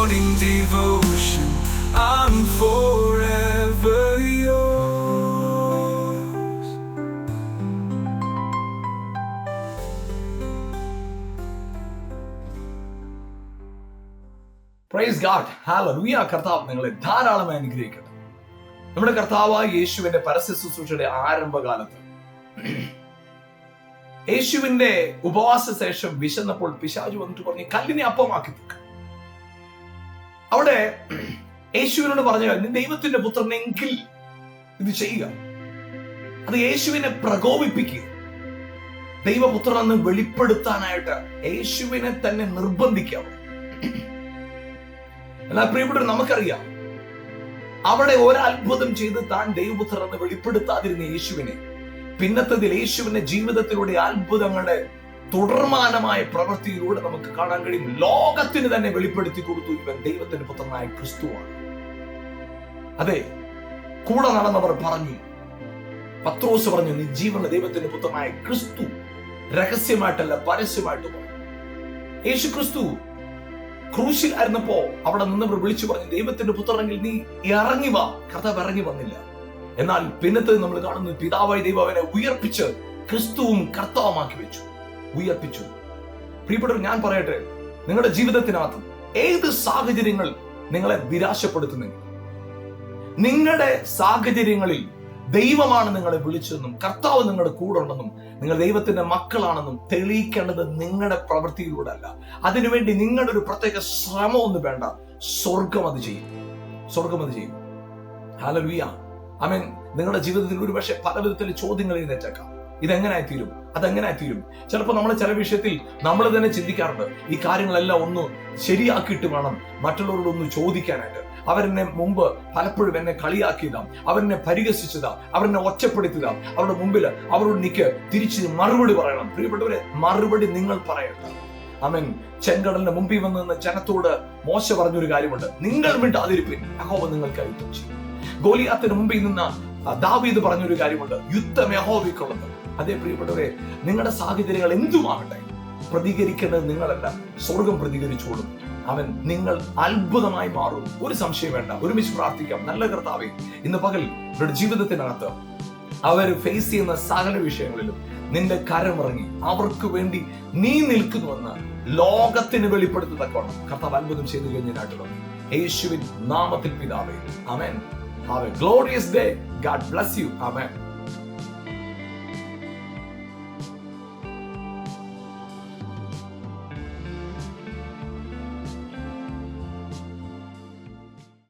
morning devotion. I'm forever yours. Praise God, hallelujah. കർത്താവ് നിങ്ങളെ ധാരാളമായി അനുഗ്രഹിക്കട്ടെ. നമ്മുടെ കർത്താവായ യേശുവിന്റെ പരസ്യ ശുശ്രൂഷയുടെ ആരംഭകാലത്ത് യേശുവിന്റെ ഉപവാസ ശേഷം വിശന്നപ്പോൾ പിശാചു വന്നിട്ട് പറഞ്ഞു, കല്ലിനെ അപ്പമാക്കി തീർക്ക. അവിടെ യേശുവിനോട് പറഞ്ഞു, നീ ദൈവത്തിന്റെ പുത്രനെങ്കിൽ ഇത് ചെയ്യുക. അത് യേശുവിനെ പ്രകോപിപ്പിക്കുക. ദൈവപുത്രനെന്ന് വെളിപ്പെടുത്താനായിട്ട് യേശുവിനെ തന്നെ നിർബന്ധിക്കുക. എന്നാൽ പ്രിയപ്പെട്ടവർ, നമുക്കറിയാം, അവിടെ ഒരത്ഭുതം ചെയ്ത് താൻ ദൈവപുത്രൻ എന്ന് വെളിപ്പെടുത്താതിരുന്ന യേശുവിനെ പിന്നത്തതിൽ യേശുവിന്റെ ജീവിതത്തിലൂടെ അത്ഭുതങ്ങളുടെ തുടർമാനമായ പ്രവൃത്തിയിലൂടെ നമുക്ക് കാണാൻ കഴിയും. ലോകത്തിന് തന്നെ വെളിപ്പെടുത്തി കൊടുത്തു, ഇവൻ ദൈവത്തിന്റെ പുത്രനായ ക്രിസ്തുവാണ്. അതെ, കൂടെ നടന്നവർ പറഞ്ഞു, പത്രോസ് പറഞ്ഞു, നീ ജീവനുള്ള ദൈവത്തിന്റെ പുത്രനായ ക്രിസ്തു. രഹസ്യമായിട്ടല്ല, പരസ്യമായിട്ട് പറഞ്ഞു. യേശു ക്രിസ്തു ക്രൂശിൽ ആയിരുന്നപ്പോ അവിടെ നിന്നവർ വിളിച്ചു പറഞ്ഞു, ദൈവത്തിന്റെ പുത്രനെങ്കിൽ നീ ഇറങ്ങി വാ. കർത്താവ് ഇറങ്ങി വന്നില്ല. എന്നാൽ പിന്നത്തെ നമ്മൾ കാണുന്നു, പിതാവായി ദൈവം അവനെ ഉയർപ്പിച്ച് ക്രിസ്തുവും കർത്താവുമാക്കി വെച്ചു, ഉയർപ്പിച്ചു. പ്രിയപ്പെട്ടവർ, ഞാൻ പറയട്ടെ, നിങ്ങളുടെ ജീവിതത്തിനകത്ത് ഏത് സാഹചര്യങ്ങൾ നിങ്ങളെ നിരാശപ്പെടുത്തുന്നെങ്കിൽ, നിങ്ങളുടെ സാഹചര്യങ്ങളിൽ ദൈവമാണ് നിങ്ങളെ വിളിച്ചതെന്നും കർത്താവ് നിങ്ങളുടെ കൂടെ ഉണ്ടെന്നും നിങ്ങൾ ദൈവത്തിന്റെ മക്കളാണെന്നും തെളിയിക്കേണ്ടത് നിങ്ങളുടെ പ്രവൃത്തിയിലൂടെ അല്ല. അതിനുവേണ്ടി നിങ്ങളുടെ ഒരു പ്രത്യേക ശ്രമമൊന്നും വേണ്ട. സ്വർഗം അത് ചെയ്യും. സ്വർഗം അത് ചെയ്യും. ഹല്ലേലൂയ, ആമേൻ. നിങ്ങളുടെ ജീവിതത്തിൽ ഒരു പക്ഷേ പല വിധത്തിലെ ചോദ്യങ്ങൾ എഴുന്നേറ്റേക്കാം. ഇതെങ്ങനായി തീരും, അതെങ്ങനായി തീരും. ചിലപ്പോൾ നമ്മൾ ചില വിഷയത്തിൽ നമ്മൾ തന്നെ ചിന്തിക്കാറുണ്ട്, ഈ കാര്യങ്ങളെല്ലാം ഒന്ന് ശരിയാക്കിയിട്ട് വേണം മറ്റുള്ളവരോട് ഒന്ന് ചോദിക്കാനായിട്ട്. അവരെന്നെ മുമ്പ് പലപ്പോഴും എന്നെ കളിയാക്കിയതാ, അവരെന്നെ പരിഹസിച്ചതാ, അവരെന്നെ ഒറ്റപ്പെടുത്തിയതാ. അവരുടെ മുമ്പിൽ അവരോട് എനിക്ക് തിരിച്ച് മറുപടി പറയണം. പ്രിയപ്പെട്ടവരെ, മറുപടി നിങ്ങൾ പറയണ്ട. ആമേൻ. ചെങ്കടലിന്റെ മുമ്പിൽ വന്ന് നിന്ന് ജനത്തോട് മോശ പറഞ്ഞൊരു കാര്യമുണ്ട്, നിങ്ങൾ മിണ്ടാതിരിപ്പിൻ, യഹോവ നിങ്ങൾക്കായി യുദ്ധം ചെയ്യും. ഗോലിയാത്തിന് മുമ്പിൽ നിന്ന് ദാവീദ് പറഞ്ഞൊരു കാര്യമുണ്ട്, യുദ്ധം യഹോവയ്ക്കുള്ളത്. അതേ പ്രിയപ്പെട്ടവരെ, നിങ്ങളുടെ സാഹചര്യങ്ങൾ എന്തുമാകട്ടെ, പ്രതികരിക്കേണ്ടത് നിങ്ങളല്ല, സ്വർഗം പ്രതികരിച്ചോളും. അവൻ നിങ്ങൾ അത്ഭുതമായി മാറും. ഒരു സംശയം വേണ്ട. ഒരുമിച്ച് പ്രാർത്ഥിക്കാം. നല്ല കർത്താവേ, ഇന്ന് പകൽ അവരുടെ ജീവിതത്തിനകത്ത് അവർ ഫേസ് ചെയ്യുന്ന സകല വിഷയങ്ങളിലും നിന്റെ കരമിറങ്ങി അവർക്ക് വേണ്ടി നീ നിൽക്കുന്നുവെന്ന് ലോകത്തിന് വെളിപ്പെടുത്തത്തക്കോണം കർത്താവ് അത്ഭുതം ചെയ്തു കഴിഞ്ഞായിട്ടുള്ള യേശുവിൻ നാമത്തിൽ പിതാവേ, ആമേൻ. Have a glorious day. God bless you. Amen.